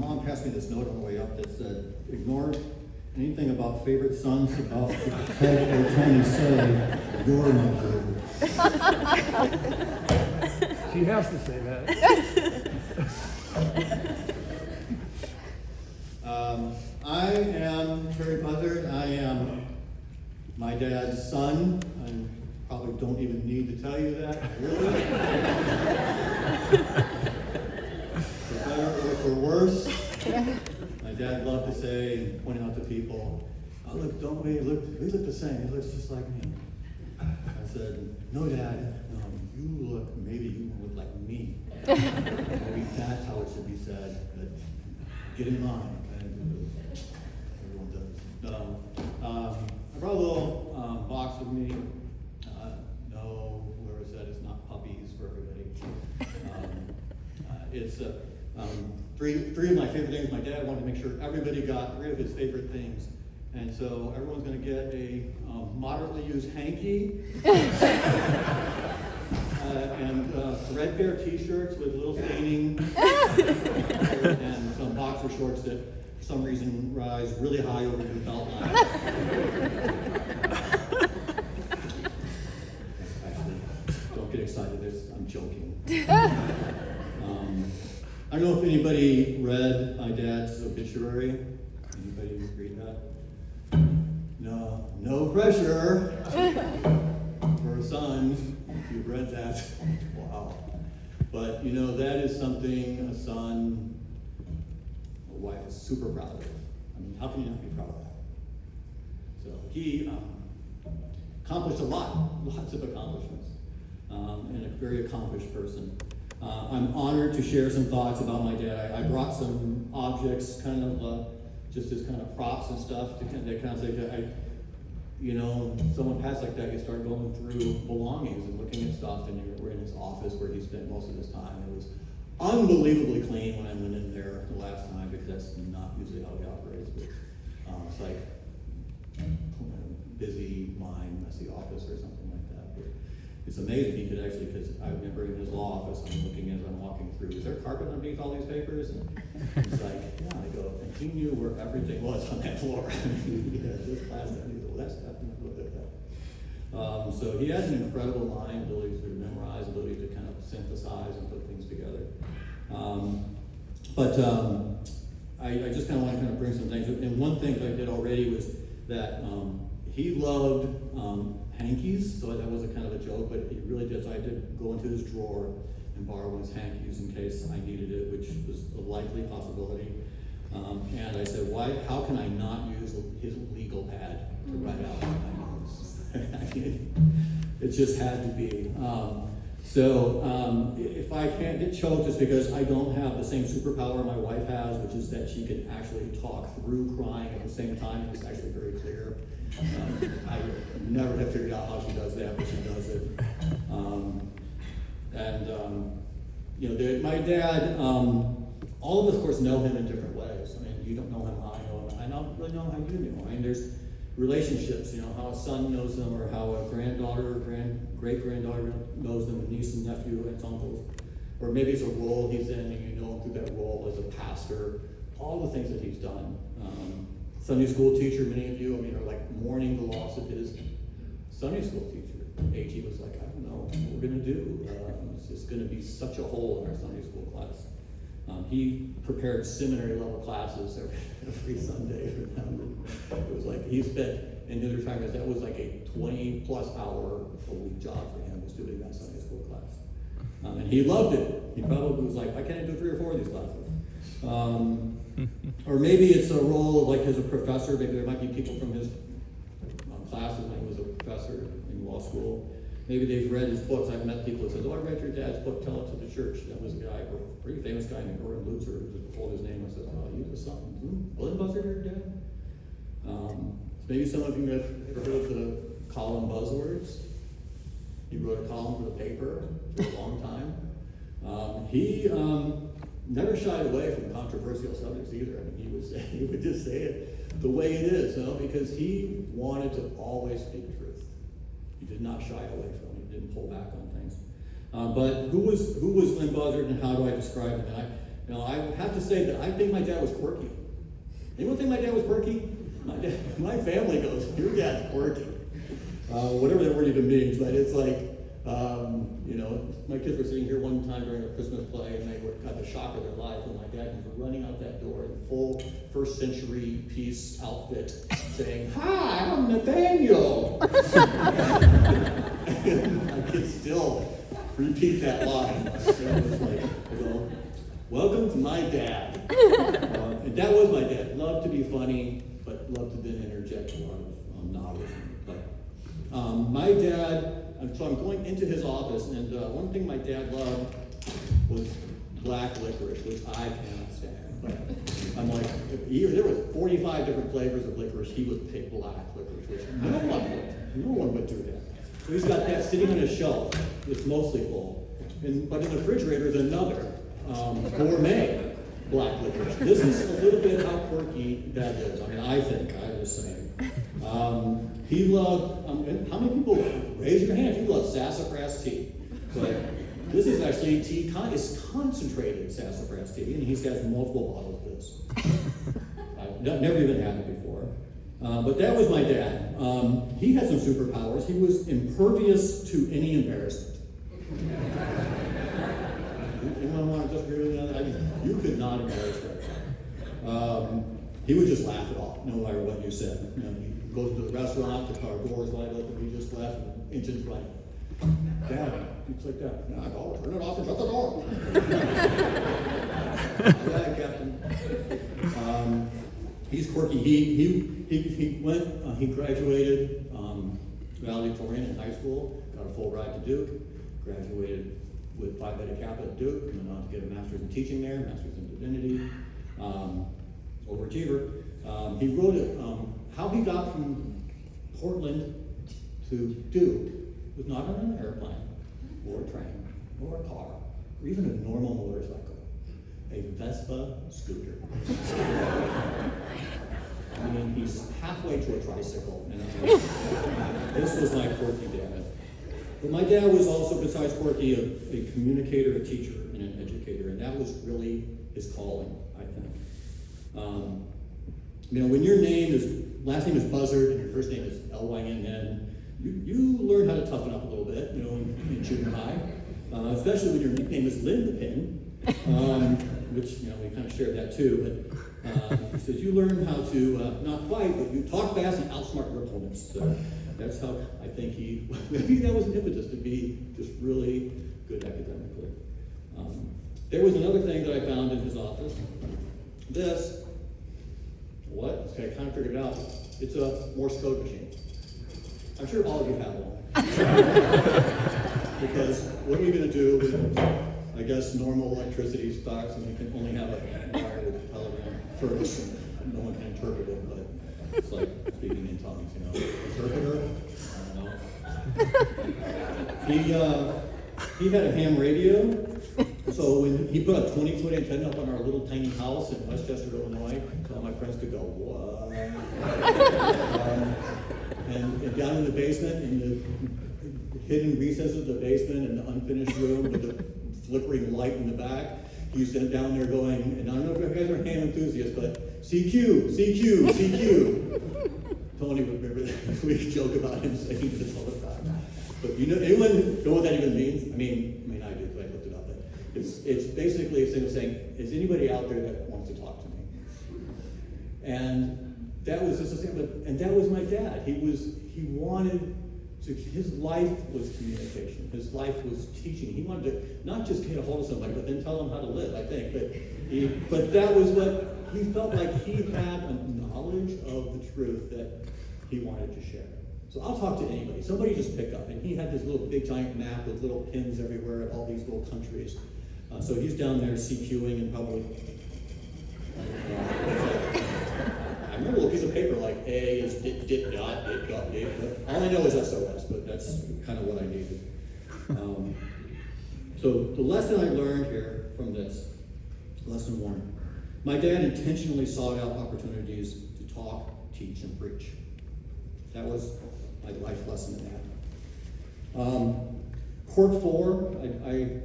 mom passed me this note on the way up that said, ignore anything about favorite sons about Ted or Tony say, you're my favorite. She has to say that. I am Terry Buzzard. I am my dad's son. I probably don't even need to tell you that, really. For better or for worse, my dad loved to say and point out to people, oh, look, don't we look the same. He looks just like me. I said, no, Dad, maybe you look like me. Maybe that's how it should be said, but get in line. Everyone does. I brought a little box with me. No, whoever said it's not puppies for everybody. It's three of my favorite things. My dad wanted to make sure everybody got 3 of his favorite things. And so everyone's going to get a moderately used hanky and threadbare t-shirts with little staining and some boxer shorts that for some reason rise really high over your belt line. Actually, don't get excited, I'm joking. I don't know if anybody read my dad's obituary. Anybody read that? No pressure for a son. If you've read that, wow. But that is something a son, a wife is super proud of. I mean, how can you not be proud of that? So he accomplished lots of accomplishments, and a very accomplished person. I'm honored to share some thoughts about my dad. I brought some objects, kind of just as kind of props and stuff to kind of say that someone passed like that, you start going through belongings and looking at stuff, and we're in his office where he spent most of his time. It was unbelievably clean when I went in there the last time, because that's not usually how he operates. But it's like busy mind, messy office or something like that. But it's amazing he could actually, because I remember in his law office, I'm looking as I'm walking through, is there carpet underneath all these papers? And he's like, yeah, I go, and he knew where everything was on that floor. Yeah, this class, that, that stuff, look at that. So he has an incredible mind, ability to memorize, ability to kind of synthesize and put things together. I just kind of want to bring some things. And one thing that I did already was that he loved hankies, so that was a kind of a joke, but he really did. So I did go into his drawer and borrow one of his hankies in case I needed it, which was a likely possibility. And I said, how can I not use his legal pad to write out my notes? It just had to be. If I can't get choked, it's because I don't have the same superpower my wife has, which is that she can actually talk through crying at the same time. It's actually very clear. I never have figured out how she does that, but she does it. My dad, all of us, of course, know him in different ways. I mean, you don't know him how I know him. I don't really know how you know him. I mean, there's relationships, how a son knows them, or how a granddaughter or great-granddaughter knows them, a niece and nephew, aunts, uncles. Or maybe it's a role he's in, and you know him through that role as a pastor. All the things that he's done. Sunday school teacher, many of you, are like mourning the loss of his Sunday school teacher. AT was like, I don't know what we're going to do. It's just going to be such a hole in our Sunday school class. He prepared seminary level classes every Sunday for them. It was like he spent, in his retirement, that was like a 20+ hour a week job for him, was doing that Sunday school class. And he loved it. He probably was like, why can't I do 3 or 4 of these classes? Or maybe it's a role like as a professor. Maybe there might be people from his classes when he was a professor in law school. Maybe they've read his books. I've met people who said, I read your dad's book, Tell It to the Church. That was a guy, a pretty famous guy named Gordon Lutzer, who just told his name. I said, you was something. Lynn Buzzard, your dad? Maybe some of you have ever heard of the column Buzzwords. He wrote a column for the paper for a long time. He never shied away from controversial subjects either. I mean, he would just say it the way it is, because he wanted to always speak truth. He did not shy away from it. He didn't pull back on things. But who was Lynn Buzzard, and how do I describe him? And I have to say that I think my dad was quirky. Anyone think my dad was quirky? My family goes, your dad's quirky. Whatever that word even means, but it's like, my kids were sitting here one time during a Christmas play, and they got the shock of their life when my dad was running out that door in full first century peace outfit, saying, "Hi, I'm Nathaniel." And my kids still repeat that line. So it was like, welcome to my dad. And that was my dad. Loved to be funny, but loved to then interject a lot of knowledge. But my dad, so I'm going into his office, and one thing my dad loved was black licorice, which I cannot stand. But I'm like, there was 45 different flavors of licorice, he would pick black licorice, which no one would do that. So he's got that sitting on his shelf. It's mostly full. But in the refrigerator is another gourmet black licorice. This is a little bit how quirky that is. I mean, I think, I'm just saying. He loved, how many people, raise your hand if you love sassafras tea. But this is actually tea, it's concentrated sassafras tea, and he has multiple bottles of this. I've never even had it before. But that was my dad. He had some superpowers. He was impervious to any embarrassment. Anyone want to disagree with that? You could not embarrass that guy. He would just laugh it off, no matter what you said. He goes to the restaurant, the car door's wide open, he just left, and engine's running. Dad, it's like that. Yeah, go, turn it off and shut the door. Yeah, Captain. He's quirky. He went, he graduated valedictorian in high school, got a full ride to Duke, graduated with Phi Beta Kappa at Duke, and went on to get a master's in teaching there, master's in divinity, overachiever. He wrote it, how he got from Portland to Duke was not on an airplane, or a train, or a car, or even a normal motorcycle, a Vespa scooter. I mean, he's halfway to a tricycle, and this was my quirky dad. But my dad was also, besides quirky, a communicator, a teacher, and an educator, and that was really his calling, I think. When your last name is Buzzard, and your first name is Lynn, you learn how to toughen up a little bit, in junior high, especially when your nickname is Lynn the Pin, which, we kind of shared that too, but he says you learn how to not fight, but you talk fast and outsmart your opponents. So that's how I think maybe that was an impetus to be just really good academically. There was another thing that I found in his office. Okay, I kind of figured it out. It's a Morse code machine. I'm sure all of you have one. Because what are we going to do with, I guess, normal electricity stocks, and we can only have a wire with a telegram first, and no one can interpret it, but it's like speaking in tongues, Interpreter? I don't know. He had a ham radio, so when he put a 20-foot antenna up on our little tiny house in Westchester, Illinois, so all my friends could go, what? And down in the basement, in the hidden recesses of the basement, in the unfinished room with the flickering light in the back, he's down there going, and I don't know if you guys are ham enthusiasts, but CQ, CQ, CQ. Tony would remember that. We joke about him saying this all the time. But anyone know what that even means? I mean I do, because I looked it up. But it's basically a thing of saying, is anybody out there that wants to talk to me? And that was just a thing. And that was my dad. He wanted to. His life was communication. His life was teaching. He wanted to not just get a hold of somebody, but then tell them how to live. I think. But that was what he felt like. He had a knowledge of the truth that he wanted to share. So I'll talk to anybody. Somebody just pick up. And he had this little big giant map with little pins everywhere of all these little countries. So he's down there CQing and probably, I remember a little piece of paper like A is dit dot, but all I know is SOS, but that's kind of what I needed. So the lesson I learned here from this, lesson 1, my dad intentionally sought out opportunities to talk, teach, and preach. That was my life lesson in that. Quirk 4, I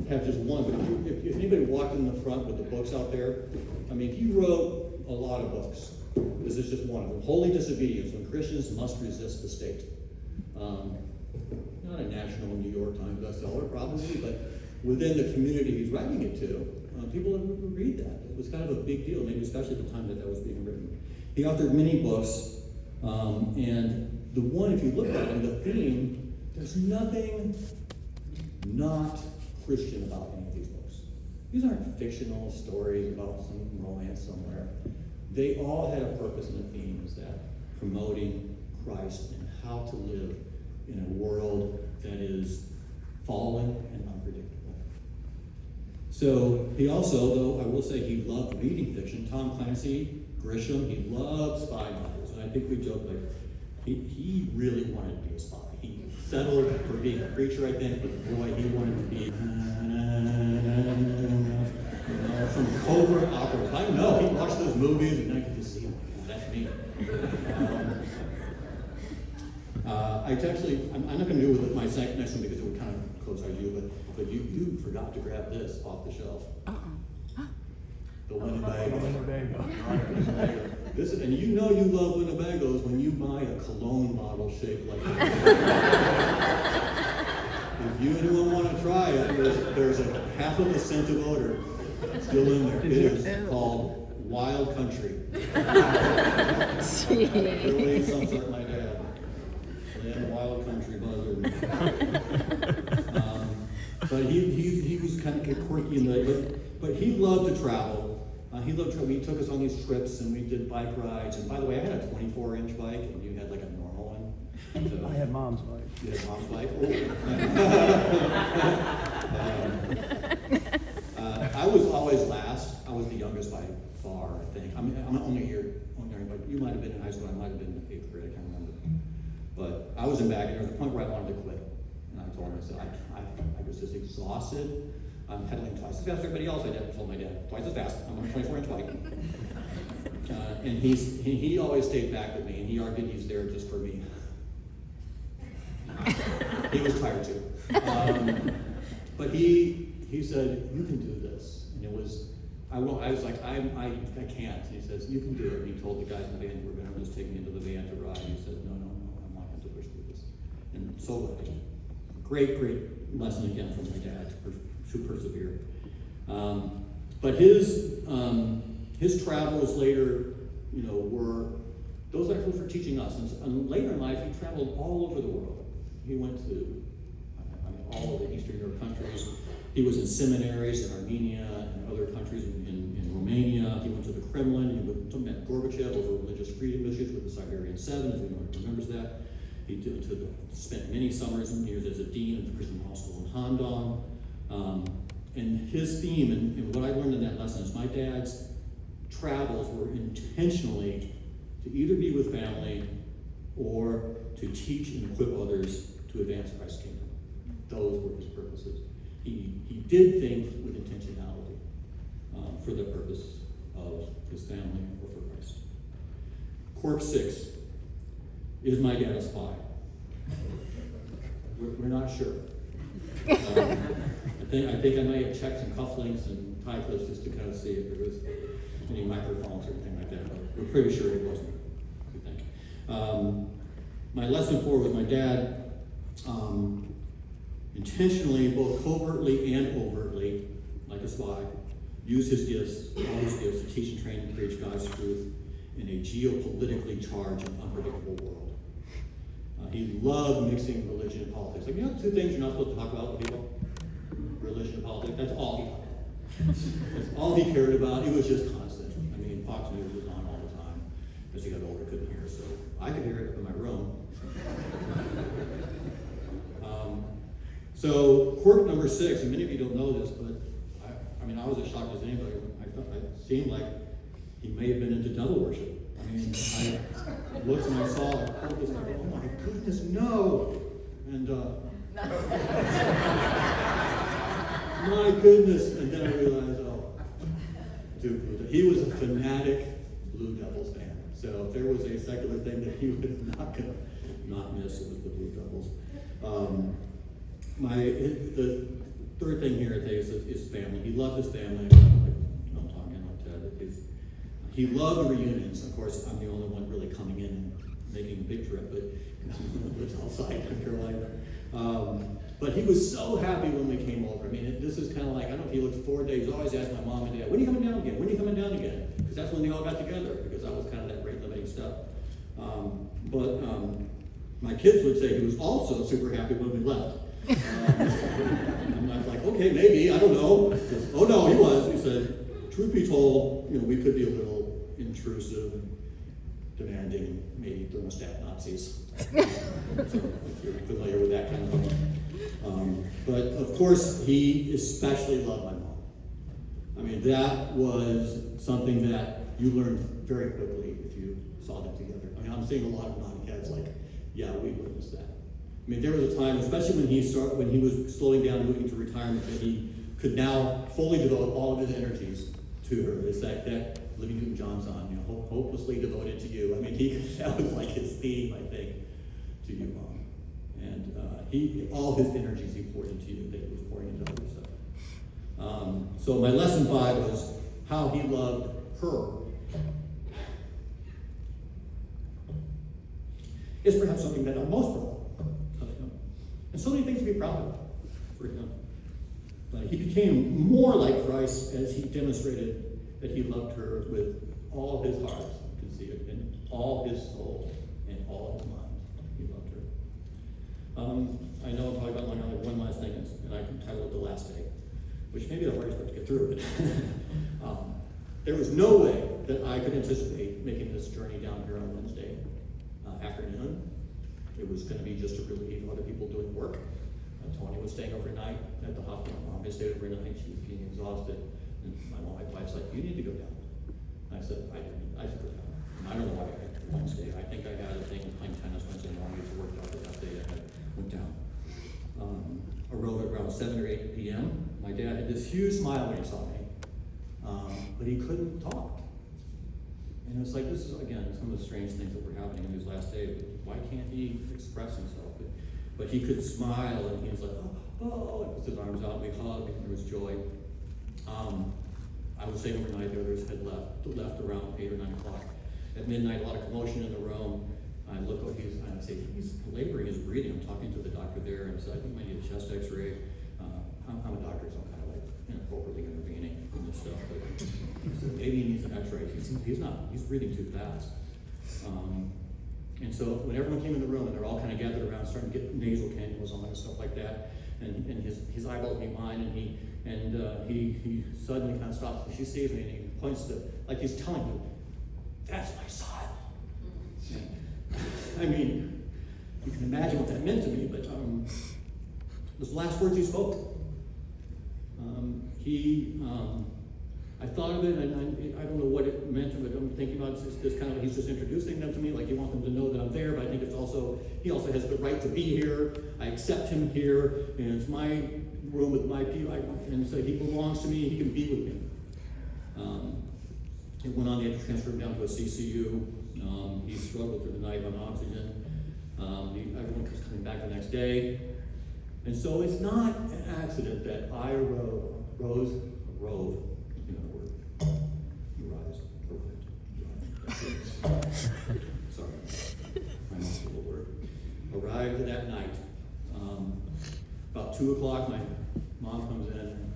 have just one, but if anybody walked in the front with the books out there, I mean, he wrote a lot of books. This is just one of them. Holy Disobedience, When Christians Must Resist the State. Not a national New York Times bestseller, probably, but within the community he's writing it to, people would read that. It was kind of a big deal, maybe especially at the time that was being written. He authored many books, and the one, if you look at it, the theme, there's nothing not Christian about any of these books. These aren't fictional stories about some romance somewhere. They all had a purpose and a theme, is that promoting Christ and how to live in a world that is fallen and unpredictable. So he also, though I will say he loved reading fiction, Tom Clancy, Grisham, he loved spy novels. And I think we joke like, he really wanted to be a spy. He settled for being a preacher, I think, but boy, he wanted to be some covert operatives. I know, he watched those movies and I could just see, that's me. I'm not going to do it with my next one because it would kind of close our view, but you forgot to grab this off the shelf. The Winnebago. This, and you know you love Winnebagos when you buy a cologne bottle shaped like that. If you anyone want to try it, there's a half of a scent of odor still in there. It is called Wild Country. Really sums up my dad. Lynn, Wild Country buzzard. But he was kind of quirky in the, but he loved to travel. He loved to travel. He took us on these trips and we did bike rides. And by the way, I had a 24-inch bike and you had like a normal one. So, I had mom's bike. you had mom's bike? I was always last. I was the youngest by far, I think. I'm only a year younger, but you might have been in high school. I might have been in 8th grade. I can't remember. But I was in back, and there was a point where I wanted to quit. And I told him, I said, I was just exhausted. I'm pedaling twice as fast as everybody else. I told my dad, twice as fast. I'm on a 24-inch bike. And he always stayed back with me, and he argued he's there just for me. He was tired too. But he said, you can do this. And it was, I was like, I can't. And he says, you can do it. And he told the guys in the van who were going to just take me into the van to ride. He said, no, I'm not going to push through this. And so great lesson again from my dad to persevere. But his travels later, were, those actually were teaching us. And later in life, he traveled all over the world. He went to all of the Eastern Europe countries. He was in seminaries in Armenia and other countries in Romania. He went to the Kremlin. He met Gorbachev over religious freedom issues with the Siberian Seven, if anyone remembers that. He spent many summers and years as a dean of the Christian Hospital in Handong. And his theme, and what I learned in that lesson, is my dad's travels were intentionally to either be with family or to teach and equip others to advance Christ's kingdom. Those were his purposes. He did things with intentionality for the purpose of his family or for Christ. Quirk 6. Is my dad a spy? We're not sure. I think I may have checked some cufflinks and tie clips just to kind of see if there was any microphones or anything like that, but we're pretty sure it wasn't, we think. My lesson 4 was my dad intentionally, both covertly and overtly, like a spy, used his gifts, all his gifts, to teach and train and preach God's truth in a geopolitically charged and unpredictable world. He loved mixing religion and politics. Like, 2 things you're not supposed to talk about with people? Religion and politics. That's all he talked about. That's all he cared about. It was just constant. I mean, Fox News was on all the time. As he got older, I couldn't hear, so I could hear it up in my room. So, quirk number 6, and many of you don't know this, but I was as shocked as anybody. I thought it seemed like he may have been into devil worship. I mean, I looked and I saw this, and I go, oh my goodness, no! And my goodness, and then I realized, dude, he was a fanatic Blue Devils fan. So if there was a secular thing that he was not miss, it was the Blue Devils. third thing here, I think, is family. He loved his family. I'm talking like Ted. He loved the reunions. Of course, I'm the only one really coming in and making a big trip, but lives outside North Carolina. But he was so happy when we came over. I mean, this is kind of like, I don't know if he looks forward to, he's always asked my mom and dad, when are you coming down again? When are you coming down again? Because that's when they all got together, because that was kind of that rate limiting stuff. But my kids would say he was also super happy when we left. I'm like, okay, maybe, I don't know. Because, oh no, he was. He said, truth be told, we could be a little intrusive and demanding, maybe thermostat Nazis. So if you're familiar with that kind of thing. But of course, he especially loved my mom. I mean, that was something that you learned very quickly if you saw them together. I mean, I'm seeing a lot of nodding heads like, yeah, we witnessed that. I mean, there was a time, especially when he was slowing down, moving to retirement, that he could now fully devote all of his energies to her. It's like that Livy Newton-John's on, hopelessly devoted to you. I mean, that was like his theme, I think, to you, Mom. And all his energies he poured into you that he was pouring into other stuff. So my lesson 5 was how he loved her. Is perhaps something that I'm most proud of him. And so many things to be proud of for him. But he became more like Christ as he demonstrated that he loved her with all his heart. You can see it in all his soul and all his mind. He loved her. I know I'm talking about one last thing, and I can title it The Last Day, which may be the hardest part to get through. But there was no way that I could anticipate making this journey down here on Wednesday afternoon. It was going to be just to relieve other people doing work. Tony was staying overnight at the hospital. Mom had stayed overnight. She was being exhausted. And my wife's like, you need to go down. I said, I should go down. And I don't know why I had Wednesday. I think I had a thing playing tennis Wednesday morning to work out that day. I went down. Arrived around 7 or 8 p.m. My dad had this huge smile when he saw me. But he couldn't talk. And it's like, this is, again, some of the strange things that were happening in his last day. Why can't he express himself? But he could smile, and he was like, oh, and puts his arms out, we hugged, and there was joy. I was staying overnight, the others had left around 8 or 9 o'clock. At midnight, a lot of commotion in the room. I look over, I say, he's laboring his breathing. I'm talking to the doctor there, and said, I think I might need a chest x-ray. I'm a doctor, so I'm kind of like inappropriately intervening in this stuff, but so maybe he needs an x-ray. He's breathing too fast. And so when everyone came in the room and they're all kind of gathered around, starting to get nasal cannulas on and stuff like that, and his eyeball hit mine, and he suddenly kind of stops. And she sees me and he points to, like he's telling me, that's my son. I mean, you can imagine what that meant to me, but those last words he spoke. I thought of it, and I don't know what it meant, but I'm thinking about it's just kind of, he's just introducing them to me, like you want them to know that I'm there, but I think he also has the right to be here. I accept him here, and it's my room with my people, and so he belongs to me, he can be with me. It went on, they had to transfer him down to a CCU. He struggled through the night on oxygen. Everyone was coming back the next day. And so it's not an accident that I rose, you know the word. You rise, sorry, my mom's little word. Arrived that night. About 2 o'clock, my mom comes in, and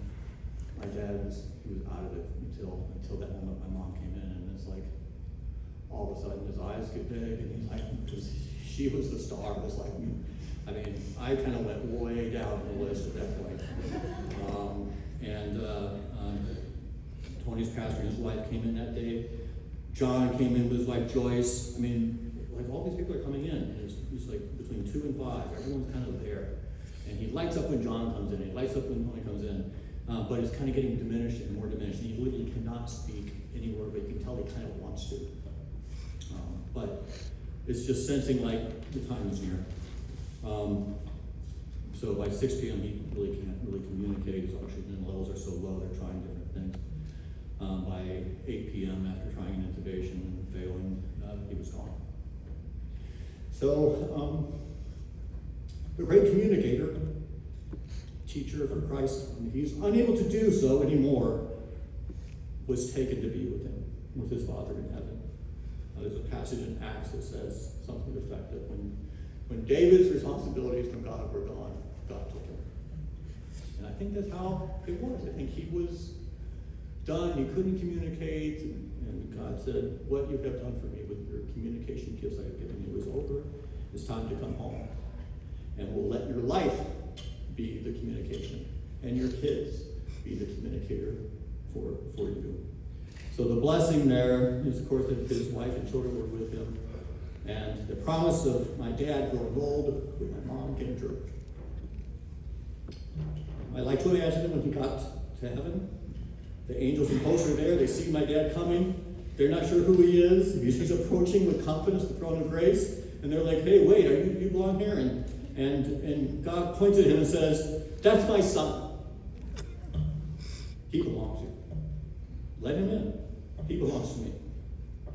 my dad was out of it until that moment my mom came in, and it's like, all of a sudden his eyes get big, and he's like, she was the star. It was like, I mean, I kind of went way down the list at that point. Tony's pastor and his wife came in that day. John came in with his wife Joyce. I mean, like all these people are coming in, and it's like between 2 and 5. Everyone's kind of there. And he lights up when John comes in, he lights up when Tony comes in. But it's kind of getting diminished and more diminished. And he literally cannot speak anywhere, but you can tell he kind of wants to. But it's just sensing like the time is near. So by 6 p.m. he really can't really communicate. His oxygen levels are so low, they're trying different things. By 8 p.m. after trying an intubation and failing, he was gone. So the great communicator, teacher for Christ, and he's unable to do so anymore, was taken to be with him, with his Father in heaven. Now, there's a passage in Acts that says something to the effect that when David's responsibilities from God were gone, God took him. And I think that's how it was. I think he was done. He couldn't communicate, and God said, "What you have done for me with your communication gifts I have given you is over. It's time to come home. And we'll let your life be the communication, and your kids be the communicator for you." So the blessing there is, of course, that his wife and children were with him, and the promise of my dad growing old with my mom came true. I like to imagine that when he got to heaven, the angels and hosts are there, they see my dad coming, they're not sure who he is, he's approaching with confidence the throne of grace, and they're like, "Hey, wait, you belong here?" And God points at him and says, "That's my son. He belongs here. Let him in. He belongs to me.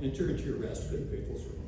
Enter into your rest, good and faithful servant."